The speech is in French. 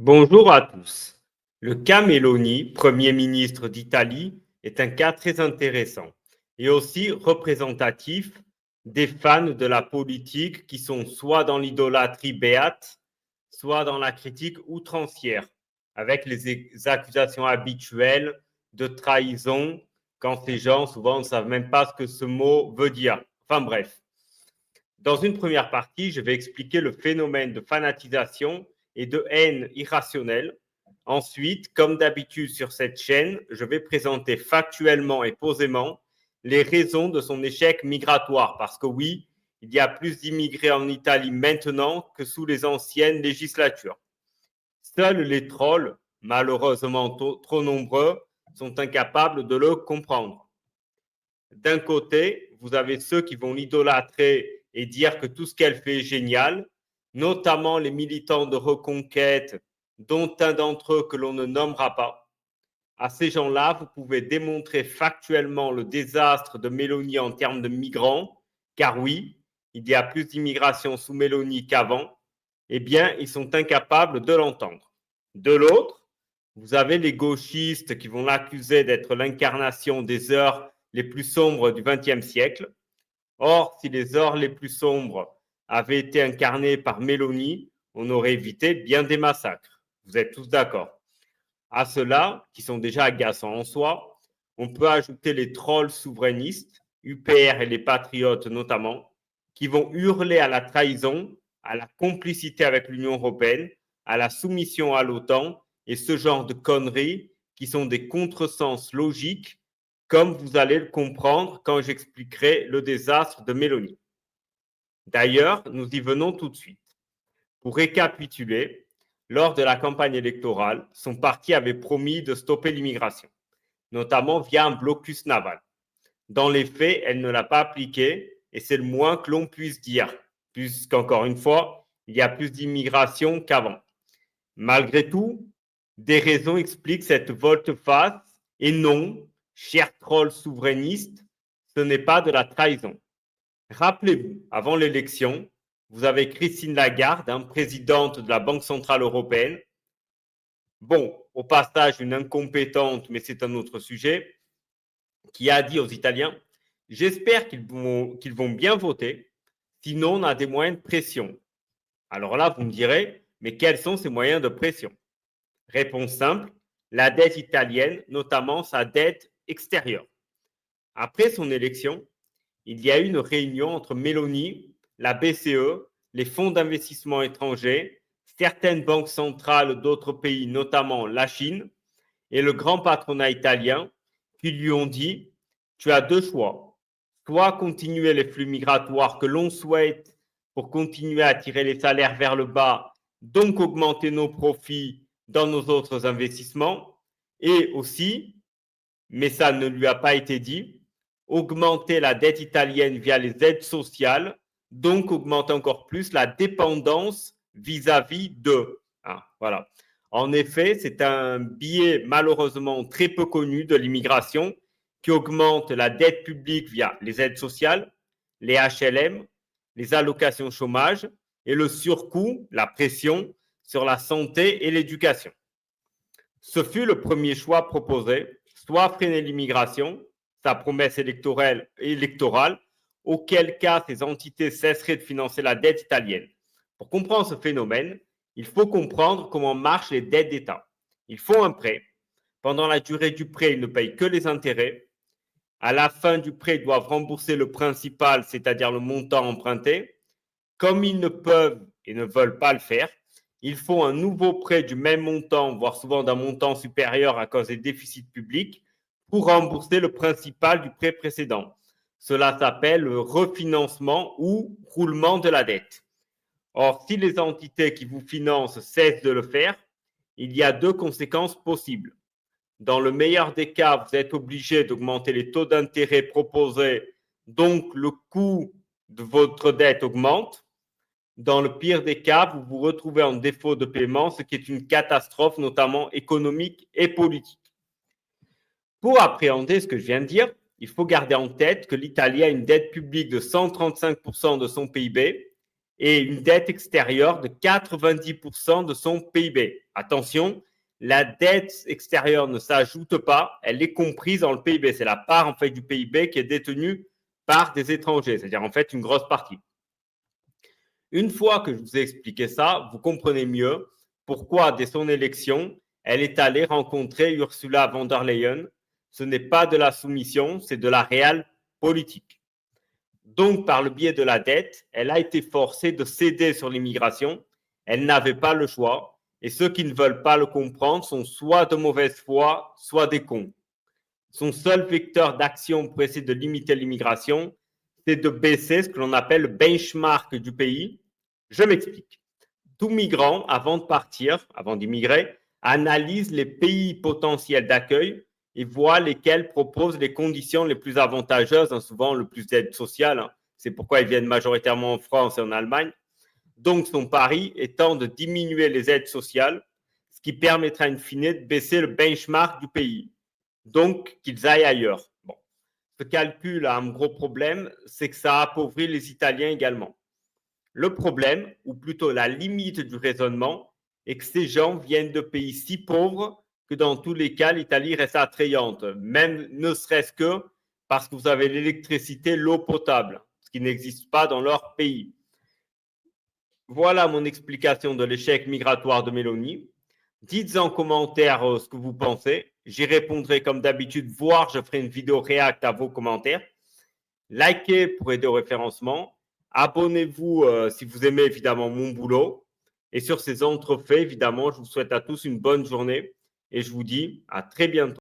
Bonjour à tous. Le cas Meloni, Premier ministre d'Italie, est un cas très intéressant et aussi représentatif des fans de la politique qui sont soit dans l'idolâtrie béate, soit dans la critique outrancière, avec les accusations habituelles de trahison quand ces gens souvent ne savent même pas ce que ce mot veut dire. Enfin bref. Dans une première partie, je vais expliquer le phénomène de fanatisation et de haine irrationnelle. Ensuite, comme d'habitude sur cette chaîne, je vais présenter factuellement et posément les raisons de son échec migratoire. Parce que oui, il y a plus d'immigrés en Italie maintenant que sous les anciennes législatures. Seuls les trolls, malheureusement trop nombreux, sont incapables de le comprendre. D'un côté, vous avez ceux qui vont l'idolâtrer et dire que tout ce qu'elle fait est génial, notamment les militants de reconquête, dont un d'entre eux que l'on ne nommera pas. À ces gens-là, vous pouvez démontrer factuellement le désastre de Mélanie en termes de migrants, car oui, il y a plus d'immigration sous Mélanie qu'avant, eh bien, ils sont incapables de l'entendre. De l'autre, vous avez les gauchistes qui vont l'accuser d'être l'incarnation des heures les plus sombres du XXe siècle. Or, si les heures les plus sombres avaient été incarnées par Mélanie, on aurait évité bien des massacres. Vous êtes tous d'accord? À cela, qui sont déjà agaçants en soi, on peut ajouter les trolls souverainistes, UPR et les patriotes notamment, qui vont hurler à la trahison, à la complicité avec l'Union européenne, à la soumission à l'OTAN et ce genre de conneries qui sont des contresens logiques, comme vous allez le comprendre quand j'expliquerai le désastre de Mélanie. D'ailleurs, nous y venons tout de suite. Pour récapituler, lors de la campagne électorale, son parti avait promis de stopper l'immigration, notamment via un blocus naval. Dans les faits, elle ne l'a pas appliqué et c'est le moins que l'on puisse dire, puisqu'encore une fois, il y a plus d'immigration qu'avant. Malgré tout, des raisons expliquent cette volte-face et non, cher troll souverainiste, ce n'est pas de la trahison. Rappelez-vous, avant l'élection, vous avez Christine Lagarde, présidente de la Banque centrale européenne. Bon, au passage, une incompétente, mais c'est un autre sujet, qui a dit aux Italiens, j'espère qu'ils vont bien voter, sinon on a des moyens de pression. Alors là, vous me direz, mais quels sont ces moyens de pression? Réponse simple, la dette italienne, notamment sa dette extérieure. Après son élection, il y a eu une réunion entre Meloni, la BCE, les fonds d'investissement étrangers, certaines banques centrales d'autres pays, notamment la Chine, et le grand patronat italien, qui lui ont dit, tu as deux choix, soit continuer les flux migratoires que l'on souhaite pour continuer à tirer les salaires vers le bas, donc augmenter nos profits dans nos autres investissements, et aussi, mais ça ne lui a pas été dit, augmenter la dette italienne via les aides sociales, donc augmenter encore plus la dépendance vis-à-vis d'eux. Voilà. En effet, c'est un biais malheureusement très peu connu de l'immigration qui augmente la dette publique via les aides sociales, les HLM, les allocations chômage et le surcoût, la pression sur la santé et l'éducation. Ce fut le premier choix proposé, soit freiner l'immigration, sa promesse électorale, auquel cas ces entités cesseraient de financer la dette italienne. Pour comprendre ce phénomène, il faut comprendre comment marchent les dettes d'État. Ils font un prêt. Pendant la durée du prêt, ils ne payent que les intérêts. À la fin du prêt, ils doivent rembourser le principal, c'est-à-dire le montant emprunté. Comme ils ne peuvent et ne veulent pas le faire, ils font un nouveau prêt du même montant, voire souvent d'un montant supérieur à cause des déficits publics, pour rembourser le principal du prêt précédent. Cela s'appelle le refinancement ou roulement de la dette. Or, si les entités qui vous financent cessent de le faire, il y a deux conséquences possibles. Dans le meilleur des cas, vous êtes obligé d'augmenter les taux d'intérêt proposés, donc le coût de votre dette augmente. Dans le pire des cas, vous vous retrouvez en défaut de paiement, ce qui est une catastrophe, notamment économique et politique. Pour appréhender ce que je viens de dire, il faut garder en tête que l'Italie a une dette publique de 135% de son PIB et une dette extérieure de 90% de son PIB. Attention, la dette extérieure ne s'ajoute pas, elle est comprise dans le PIB. C'est la part en fait du PIB qui est détenue par des étrangers, c'est-à-dire en fait une grosse partie. Une fois que je vous ai expliqué ça, vous comprenez mieux pourquoi, dès son élection, elle est allée rencontrer Ursula von der Leyen. Ce n'est pas de la soumission, c'est de la réelle politique. Donc, par le biais de la dette, elle a été forcée de céder sur l'immigration. Elle n'avait pas le choix. Et ceux qui ne veulent pas le comprendre sont soit de mauvaise foi, soit des cons. Son seul vecteur d'action pour essayer de limiter l'immigration, c'est de baisser ce que l'on appelle le benchmark du pays. Je m'explique. Tout migrant, avant de partir, avant d'immigrer, analyse les pays potentiels d'accueil et voit lesquels proposent les conditions les plus avantageuses, souvent le plus d'aide sociale. C'est pourquoi ils viennent majoritairement en France et en Allemagne. Donc, son pari étant de diminuer les aides sociales, ce qui permettra in fine de baisser le benchmark du pays. Donc, qu'ils aillent ailleurs. Bon. Ce calcul a un gros problème, c'est que ça appauvrit les Italiens également. Le problème, ou plutôt la limite du raisonnement, est que ces gens viennent de pays si pauvres que dans tous les cas, l'Italie reste attrayante, même ne serait-ce que parce que vous avez l'électricité, l'eau potable, ce qui n'existe pas dans leur pays. Voilà mon explication de l'échec migratoire de Meloni. Dites en commentaire ce que vous pensez. J'y répondrai comme d'habitude, voire je ferai une vidéo réacte à vos commentaires. Likez pour aider au référencement. Abonnez-vous si vous aimez évidemment mon boulot. Et sur ces entrefaits, évidemment, je vous souhaite à tous une bonne journée et je vous dis à très bientôt.